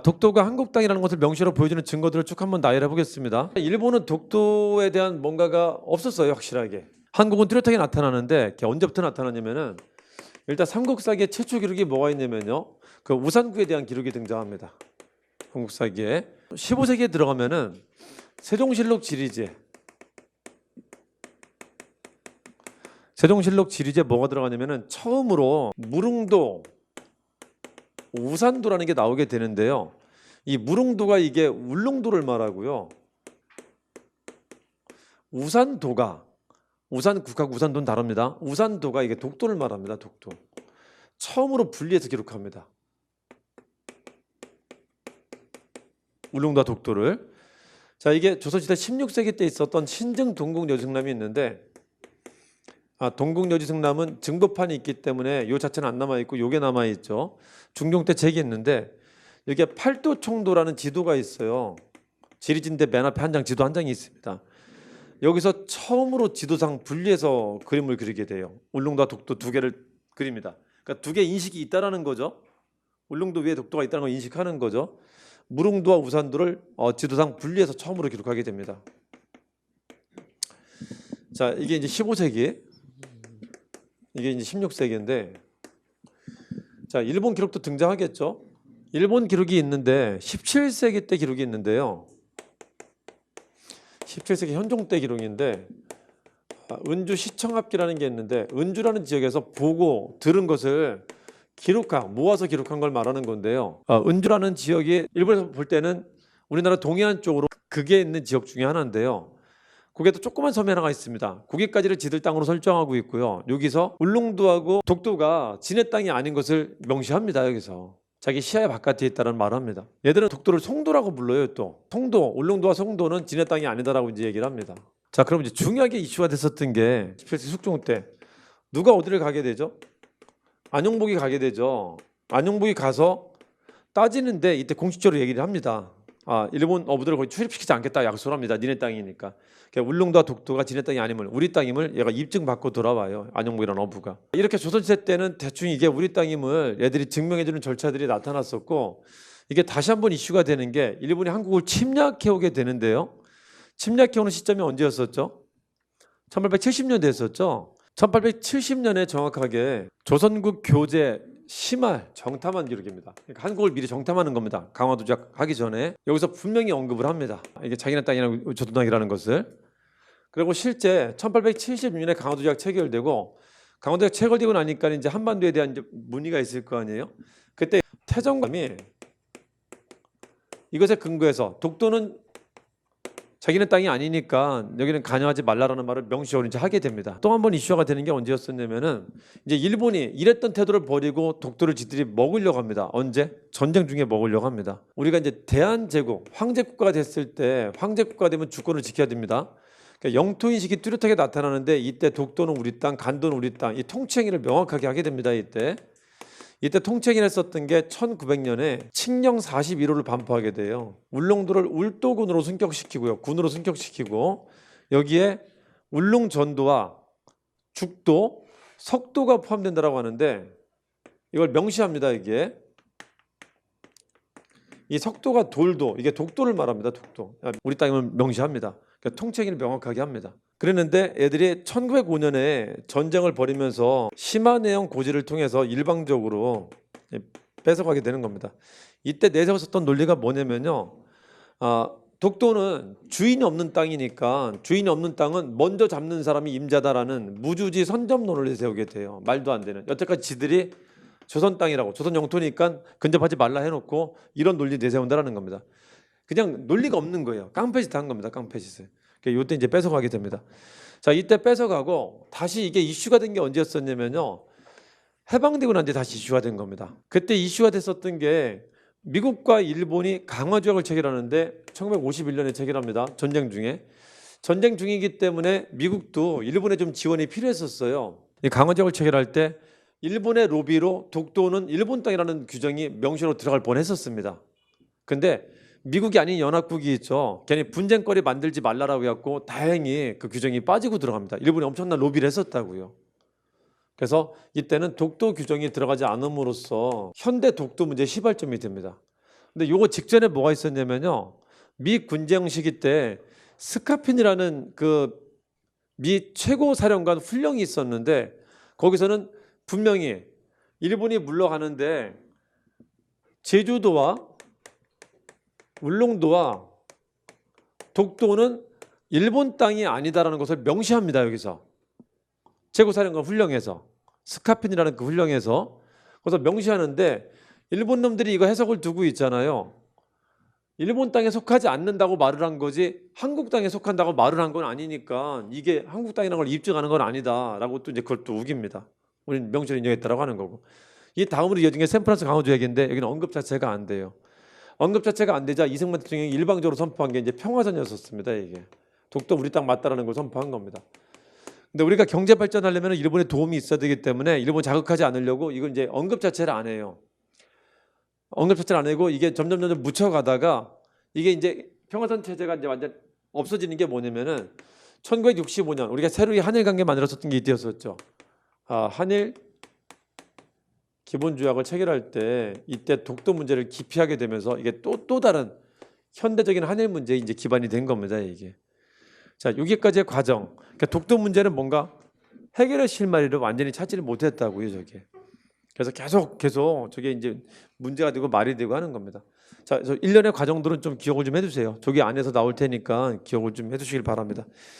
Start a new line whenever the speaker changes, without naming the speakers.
독도가 한국 땅이라는 것을 명시로 보여주는 증거들을 쭉 한번 나열해 보겠습니다. 일본은 독도에 대한 뭔가가 없었어요, 확실하게. 한국은 뚜렷하게 나타나는데 언제부터 나타나냐면은 일단 삼국사기의 최초 기록이 뭐가 있냐면요, 그 우산구에 대한 기록이 등장합니다. 삼국사기에 15세기에 들어가면은 세종실록 지리제, 세종실록 지리제 뭐가 들어가냐면은 처음으로 무릉도, 우산도라는 게 나오게 되는데요. 이 무릉도가 이게 울릉도를 말하고요. 우산도가, 우산국하고 우산도는 다릅니다. 우산도가 이게 독도를 말합니다. 독도. 처음으로 분리해서 기록합니다. 울릉도와 독도를. 자, 이게 조선시대 16세기 때 있었던 신증 동국여지승남이 있는데, 동국여지승남은 증거판이 있기 때문에 요 자체는 안 남아있고 요게 남아있죠. 중종 때 제기했는데 여기에 팔도총도라는 지도가 있어요. 지리진대 맨 앞에 한 장, 지도 한 장이 있습니다. 여기서 처음으로 지도상 분리해서 그림을 그리게 돼요. 울릉도와 독도 두 개를 그립니다. 그러니까 두 개 인식이 있다라는 거죠. 울릉도 위에 독도가 있다는 걸 인식하는 거죠. 무릉도와 우산도를 지도상 분리해서 처음으로 기록하게 됩니다. 자, 이게 이제 15세기, 이게 이제 16세기인데, 자, 일본 기록도 등장하겠죠. 일본 기록이 있는데 17세기 때 기록이 있는데요. 17세기 현종 때 기록인데, 은주 시청합기라는 게 있는데, 은주라는 지역에서 보고 들은 것을 모아서 기록한 걸 말하는 건데요. 은주라는 지역이 일본에서 볼 때는 우리나라 동해안 쪽으로 극에 있는 지역 중에 하나인데요. 거기에도 조그만 섬이 하나가 있습니다. 거기까지를 지들 땅으로 설정하고 있고요. 여기서 울릉도하고 독도가 지네 땅이 아닌 것을 명시합니다. 여기서 자기 시야의 바깥에 있다는 말을 합니다. 얘들은 독도를 송도라고 불러요. 또 송도, 울릉도와 송도는 지네 땅이 아니다라고 이제 얘기를 합니다. 자, 그럼 이제 중요하게 이슈가 됐었던 게 17세기 숙종 때 누가 어디를 가게 되죠? 안용복이 가게 되죠. 안용복이 가서 따지는데 이때 공식적으로 얘기를 합니다. 일본 어부들을 거기 출입시키지 않겠다 약속을 합니다. 니네 땅이니까. 그러니까 울릉도와 독도가 지네 땅이 아님을, 우리 땅임을 얘가 입증받고 돌아와요. 안용복이라는 어부가. 이렇게 조선시대 때는 대충 이게 우리 땅임을 얘들이 증명해주는 절차들이 나타났었고, 이게 다시 한번 이슈가 되는 게 일본이 한국을 침략해오게 되는데요. 침략해오는 시점이 언제였었죠? 1870년대였었죠. 1870년에 정확하게 조선국 교재 심할 정탐한 기록입니다. 그러니까 한국을 미리 정탐하는 겁니다. 강화 도작하기 전에. 여기서 분명히 언급을 합니다. 이게 자기네 땅이라고, 조선 땅이라는 것을. 그리고 실제 1876년에 강화 도작 체결되고, 강화 도작 체결되고 나니까 이제 한반도에 대한 이제 문의가 있을 거 아니에요. 그때 태정감이 이것에 근거해서 독도는 자기네 땅이 아니니까 여기는 관여하지 말라라는 말을 명시적으로 이제 하게 됩니다. 또 한 번 이슈가 되는 게 언제였었냐면은 이제 일본이 이랬던 태도를 버리고 독도를 지들이 먹으려고 합니다. 언제? 전쟁 중에 먹으려고 합니다. 우리가 이제 대한제국, 황제국가가 됐을 때, 황제국가 되면 주권을 지켜야 됩니다. 그러니까 영토인식이 뚜렷하게 나타나는데 이때 독도는 우리 땅, 간도는 우리 땅, 이 통치행위를 명확하게 하게 됩니다. 이때 통치행위를 했었던 게 1900년에 칙령 41호를 반포하게 돼요. 울릉도를 울도군으로 승격시키고요. 군으로 승격시키고, 여기에 울릉전도와 죽도, 석도가 포함된다라고 하는데 이걸 명시합니다. 이게 이 석도가 돌도, 이게 독도를 말합니다. 독도. 우리 땅임을 명시합니다. 그러니까 통치행위를 명확하게 합니다. 그랬는데 애들이 1905년에 전쟁을 벌이면서 시마네형 고지를 통해서 일방적으로 뺏어가게 되는 겁니다. 이때 내세웠었던 논리가 뭐냐면요, 독도는 주인이 없는 땅이니까 주인이 없는 땅은 먼저 잡는 사람이 임자다라는 무주지 선점론을 내세우게 돼요. 말도 안 되는. 여태까지 지들이 조선 땅이라고, 조선 영토니까 근접하지 말라 해놓고 이런 논리 내세운다라는 겁니다. 그냥 논리가 없는 거예요. 깡패짓 한 겁니다. 깡패짓을. 그러니까 이때 이제 뺏어가게 됩니다. 자, 이때 뺏어가고 다시 이게 이슈가 된 게 언제였었냐면요, 해방되고 난 뒤에 다시 이슈가 된 겁니다. 그때 이슈가 됐었던 게 미국과 일본이 강화조약을 체결하는데 1951년에 체결합니다. 전쟁 중에. 전쟁 중이기 때문에 미국도 일본에 좀 지원이 필요했었어요. 이 강화조약을 체결할 때 일본의 로비로 독도는 일본 땅이라는 규정이 명시로 들어갈 뻔했었습니다. 근데 미국이 아닌 연합국이 있죠. 괜히 분쟁거리 만들지 말라라고 해갖고 다행히 그 규정이 빠지고 들어갑니다. 일본이 엄청난 로비를 했었다고요. 그래서 이때는 독도 규정이 들어가지 않음으로써 현대 독도 문제의 시발점이 됩니다. 근데 요거 직전에 뭐가 있었냐면요. 미 군정 시기 때 스카핀이라는 그 미 최고 사령관 훈령이 있었는데 거기서는 분명히 일본이 물러가는데 제주도와 울릉도와 독도는 일본 땅이 아니다라는 것을 명시합니다. 여기서 최고사령관 훈령에서 스카핀이라는 그 훈령에서 그래서 명시하는데 일본 놈들이 이거 해석을 두고 있잖아요. 일본 땅에 속하지 않는다고 말을 한 거지 한국 땅에 속한다고 말을 한 건 아니니까 이게 한국 땅이라는 걸 입증하는 건 아니다라고 또 이제 그걸 또 우깁니다. 우리는 명시를 인정했다라고 하는 거고. 이 다음으로 이어진 게 샌프란시스코 강화도 얘기인데 여기는 언급 자체가 안 돼요. 언급 자체가 안 되자 이승만 대통령이 일방적으로 선포한 게 이제 평화전이었습니다. 이게 독도 우리 땅 맞다라는 걸 선포한 겁니다. 근데 우리가 경제 발전하려면 일본의 도움이 있어야 되기 때문에 일본 자극하지 않으려고 이건 이제 언급 자체를 안 해요. 언급 자체를 안 하고 이게 점점 묻혀가다가 이게 이제 평화선 체제가 이제 완전 없어지는 게 뭐냐면은 1965년 우리가 새로이 한일 관계 만들었었던 게 이때였었죠. 한일 기본조약을 체결할 때 이때 독도 문제를 기피하게 되면서 이게 또 다른 현대적인 한일 문제에 이제 기반이 된 겁니다. 이게. 자, 여기까지의 과정. 그러니까 독도 문제는 뭔가 해결의 실마리를 완전히 찾지를 못했다고요, 저게. 그래서 계속 저게 이제 문제가 되고 말이 되고 하는 겁니다. 자, 저 일련의 과정들은 좀 기억을 좀 해주세요. 저기 안에서 나올 테니까 기억을 좀 해주시길 바랍니다.